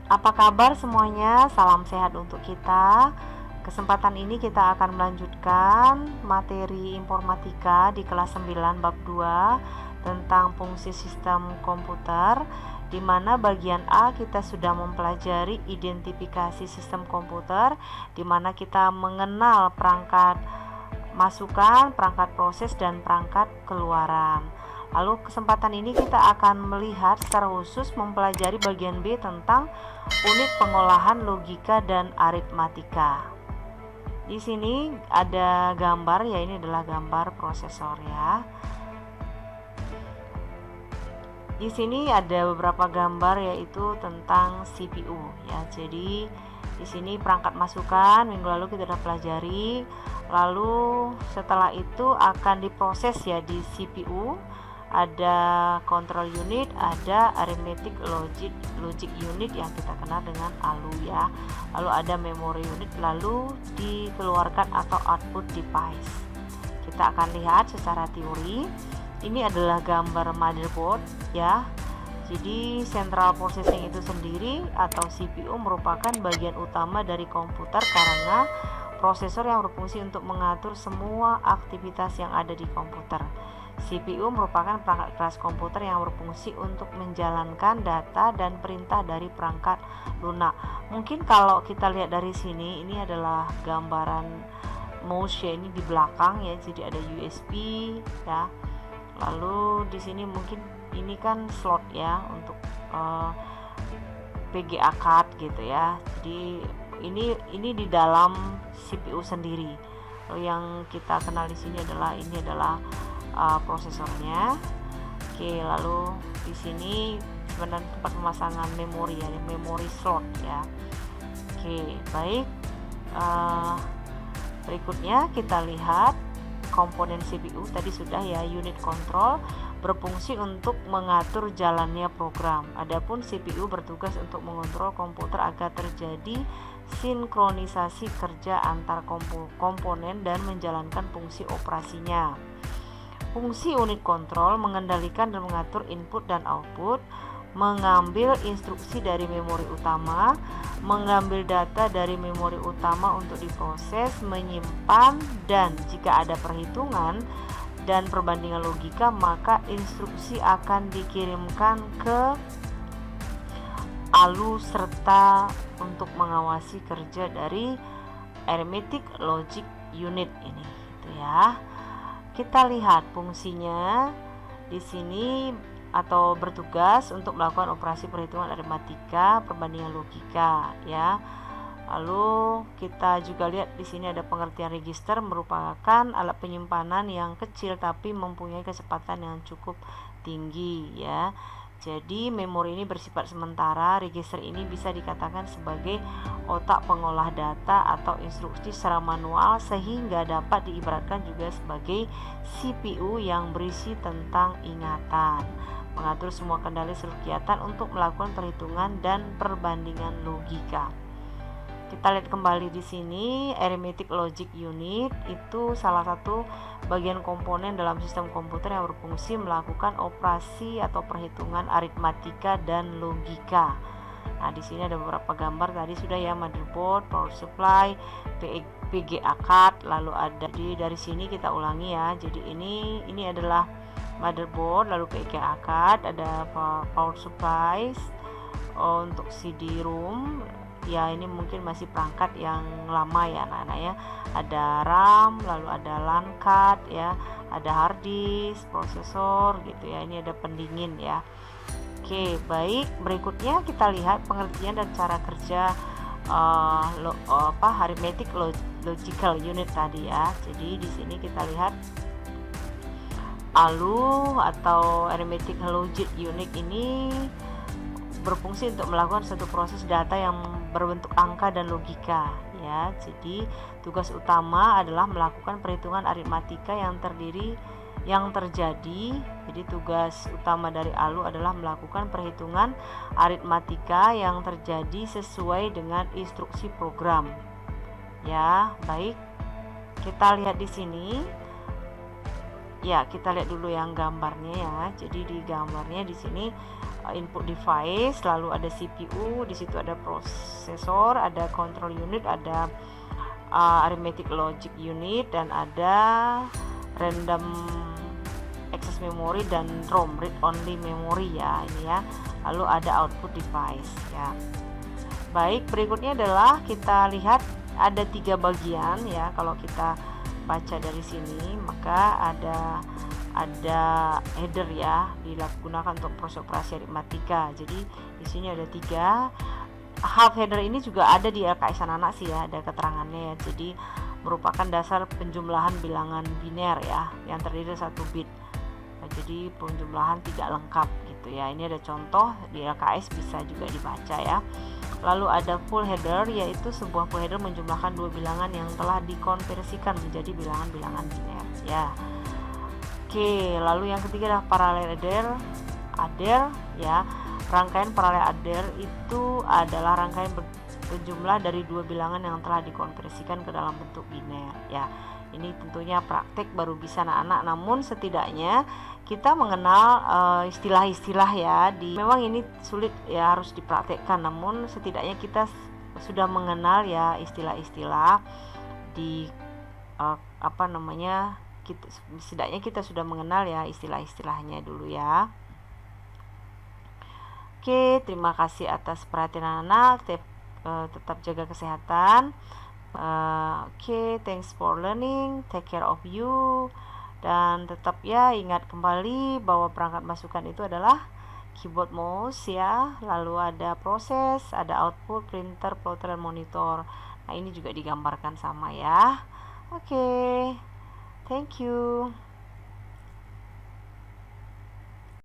Apa kabar semuanya? Salam sehat untuk kita. Kesempatan ini kita akan melanjutkan materi informatika di kelas 9 bab 2 tentang fungsi sistem komputer, di mana bagian A kita sudah mempelajari identifikasi sistem komputer, di mana kita mengenal perangkat masukan, perangkat proses, dan perangkat keluaran. Lalu kesempatan ini kita akan melihat secara khusus mempelajari bagian B tentang unit pengolahan logika dan aritmatika. Di sini ada gambar, ya ini adalah gambar prosesor ya. Di sini ada beberapa gambar yaitu tentang CPU ya. Jadi di sini perangkat masukan minggu lalu kita sudah pelajari. Lalu setelah itu akan diproses ya di CPU. Ada control unit, ada arithmetic logic unit yang kita kenal dengan ALU ya. Lalu ada memory unit, lalu dikeluarkan atau output device. Kita akan lihat secara teori. Ini adalah gambar motherboard ya. Jadi central processing itu sendiri atau CPU merupakan bagian utama dari komputer karena prosesor yang berfungsi untuk mengatur semua aktivitas yang ada di komputer. CPU merupakan perangkat keras komputer yang berfungsi untuk menjalankan data dan perintah dari perangkat lunak. Mungkin kalau kita lihat dari sini, ini adalah gambaran mouse ya, ini di belakang ya, jadi ada USB ya. Lalu di sini mungkin ini kan slot ya untuk VGA card gitu ya. Jadi ini di dalam CPU sendiri. Lalu yang kita kenal di sini adalah prosesornya. Oke, lalu di sini sebenarnya tempat pemasangan memori ya, memori slot ya. Oke, baik. Berikutnya kita lihat komponen CPU tadi sudah ya, unit control berfungsi untuk mengatur jalannya program. Adapun CPU bertugas untuk mengontrol komputer agar terjadi sinkronisasi kerja antar komponen dan menjalankan fungsi operasinya. Fungsi unit kontrol mengendalikan dan mengatur input dan output, mengambil instruksi dari memori utama, mengambil data dari memori utama untuk diproses, menyimpan, dan jika ada perhitungan dan perbandingan logika, maka instruksi akan dikirimkan ke ALU serta untuk mengawasi kerja dari arithmetic logic unit ini gitu ya. Kita lihat fungsinya di sini atau bertugas untuk melakukan operasi perhitungan aritmatika, perbandingan logika ya. Lalu kita juga lihat di sini ada pengertian register, merupakan alat penyimpanan yang kecil tapi mempunyai kecepatan yang cukup tinggi ya. Jadi memori ini bersifat sementara. Register ini bisa dikatakan sebagai otak pengolah data atau instruksi secara manual, sehingga dapat diibaratkan juga sebagai CPU yang berisi tentang ingatan, mengatur semua kendali seluruh kegiatan untuk melakukan perhitungan dan perbandingan logika. Kita lihat kembali di sini, arithmetic logic unit itu salah satu bagian komponen dalam sistem komputer yang berfungsi melakukan operasi atau perhitungan aritmatika dan logika. Nah, di sini ada beberapa gambar tadi sudah ya, motherboard, power supply, VGA card, lalu ada dari sini kita ulangi ya. Jadi ini adalah motherboard, lalu VGA card, ada power supply untuk CD-ROM. Ya, ini mungkin masih perangkat yang lama ya anak-anak ya. Ada RAM, lalu ada LAN card ya, ada hard disk, prosesor gitu ya. Ini ada pendingin ya. Oke, baik. Berikutnya kita lihat pengertian dan cara kerja arithmetic logical unit tadi ya. Jadi di sini kita lihat ALU atau arithmetic logic unit ini berfungsi untuk melakukan satu proses data yang berbentuk angka dan logika ya. Jadi tugas utama adalah melakukan perhitungan aritmatika yang terjadi. Jadi tugas utama dari ALU adalah melakukan perhitungan aritmatika yang terjadi sesuai dengan instruksi program. Ya, baik. Kita lihat di sini. Ya, kita lihat dulu yang gambarnya ya. Jadi di gambarnya di sini input device, lalu ada CPU, di situ ada prosesor, ada control unit, ada arithmetic logic unit, dan ada random access memory dan ROM, read only memory ya ini ya. Lalu ada output device ya. Baik, berikutnya adalah kita lihat ada 3 bagian ya. Kalau kita baca dari sini, maka ada header ya, digunakan untuk proses operasi aritmatika. Jadi di sini ada 3. Half header ini juga ada di LKS anak-anak sih ya, ada keterangannya ya. Jadi merupakan dasar penjumlahan bilangan biner ya, yang terdiri dari 1 bit. Nah, jadi penjumlahan tidak lengkap gitu ya. Ini ada contoh di LKS, bisa juga dibaca ya. Lalu ada full header, yaitu sebuah full header menjumlahkan 2 bilangan yang telah dikonversikan menjadi bilangan-bilangan biner ya. Oke, lalu yang ketiga adalah parallel adder ya. Rangkaian paralel adder itu adalah rangkaian berjumlah dari 2 bilangan yang telah dikonversikan ke dalam bentuk biner ya. Ini tentunya praktek baru bisa anak-anak, namun setidaknya kita mengenal istilah-istilah ya. Memang ini sulit ya, harus dipraktekkan, namun setidaknya kita sudah mengenal ya istilah-istilah di setidaknya kita sudah mengenal ya istilah-istilahnya dulu ya. Oke, terima kasih atas perhatian anak. Tetap jaga kesehatan. Oke, thanks for learning. Take care of you. Dan tetap ya, ingat kembali bahwa perangkat masukan itu adalah keyboard, mouse ya. Lalu ada proses, ada output, printer, plotter, dan monitor. Nah, ini juga digambarkan sama ya. Oke, thank you.